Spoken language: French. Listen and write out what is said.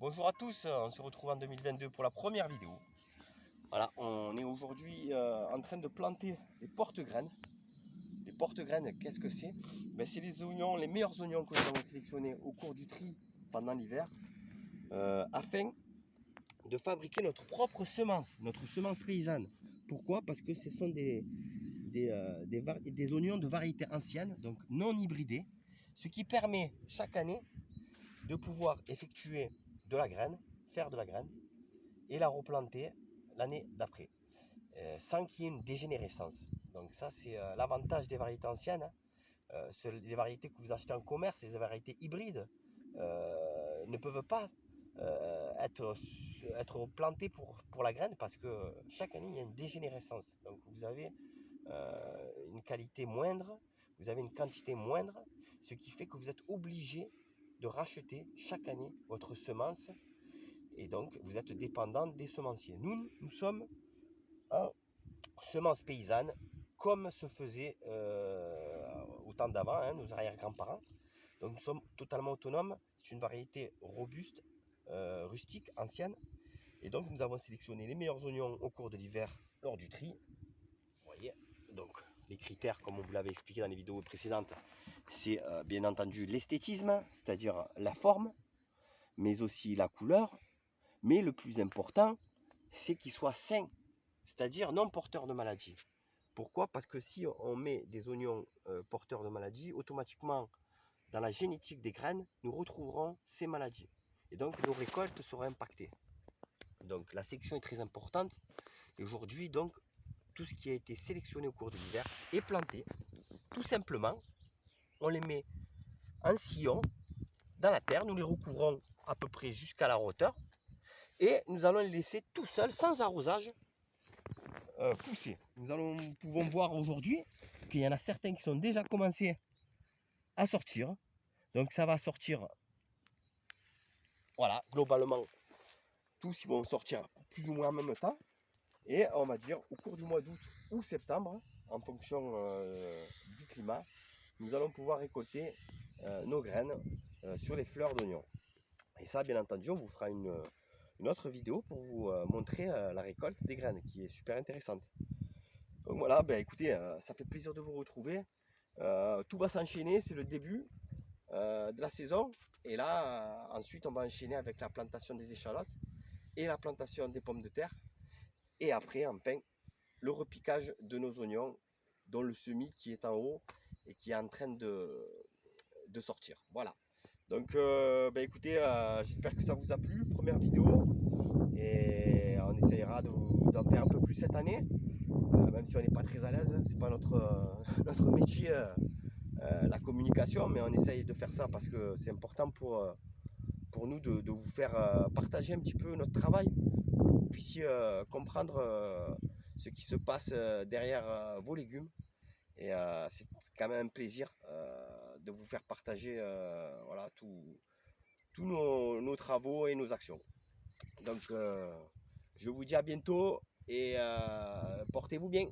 Bonjour à tous, on se retrouve en 2022 pour la première vidéo. Voilà, on est aujourd'hui en train de planter les porte-graines. Les porte-graines, qu'est-ce que c'est? C'est les oignons, les meilleurs oignons que nous avons sélectionnés au cours du tri pendant l'hiver, afin de fabriquer notre propre semence, notre semence paysanne. Pourquoi? Parce que ce sont des oignons de variété ancienne, donc non hybridés, ce qui permet chaque année de pouvoir effectuer de la graine, faire de la graine, et la replanter l'année d'après, sans qu'il y ait une dégénérescence. Donc ça, c'est l'avantage des variétés anciennes. Les variétés que vous achetez en commerce, les variétés hybrides, ne peuvent pas être plantées pour la graine, parce que chaque année, il y a une dégénérescence. Donc vous avez une qualité moindre, vous avez une quantité moindre, ce qui fait que vous êtes obligé de racheter chaque année votre semence, et donc vous êtes dépendant des semenciers. Nous sommes en semence paysanne, comme se faisait au temps d'avant, nos arrière-grands-parents. Donc nous sommes totalement autonomes. C'est une variété robuste, rustique, ancienne. Et donc nous avons sélectionné les meilleurs oignons au cours de l'hiver lors du tri. Vous voyez, donc les critères, comme on vous l'avait expliqué dans les vidéos précédentes, c'est bien entendu l'esthétisme, c'est-à-dire la forme, mais aussi la couleur. Mais le plus important, c'est qu'ils soient sains, c'est-à-dire non porteurs de maladies. Pourquoi? Parce que si on met des oignons porteurs de maladies, automatiquement, dans la génétique des graines, nous retrouverons ces maladies. Et donc, nos récoltes seront impactées. Donc, la sélection est très importante. Et aujourd'hui, donc, tout ce qui a été sélectionné au cours de l'hiver est planté. Tout simplement, on les met en sillon dans la terre. Nous les recouvrons à peu près jusqu'à la hauteur. Et nous allons les laisser tout seuls, sans arrosage, pousser. Nous pouvons voir aujourd'hui qu'il y en a certains qui sont déjà commencés à sortir. Donc ça va sortir, voilà, globalement, tous ils vont sortir plus ou moins en même temps. Et on va dire au cours du mois d'août ou septembre, en fonction du climat, nous allons pouvoir récolter nos graines sur les fleurs d'oignons. Et ça, bien entendu, on vous fera une autre vidéo pour vous montrer la récolte des graines, qui est super intéressante. Donc voilà, écoutez, ça fait plaisir de vous retrouver. Tout va s'enchaîner, c'est le début de la saison. Et là, ensuite, on va enchaîner avec la plantation des échalotes et la plantation des pommes de terre. Et après, enfin, le repiquage de nos oignons, dont le semis qui est en haut et qui est en train de sortir. Voilà. Donc, écoutez, j'espère que ça vous a plu. Première vidéo. Et on essayera d'en faire un peu plus cette année. Même si on n'est pas très à l'aise, c'est pas notre métier, la communication, mais on essaye de faire ça parce que c'est important pour nous de vous faire partager un petit peu notre travail, que vous puissiez comprendre ce qui se passe derrière vos légumes. Et c'est quand même un plaisir de vous faire partager voilà, tous nos travaux et nos actions. Donc je vous dis à bientôt et portez-vous bien.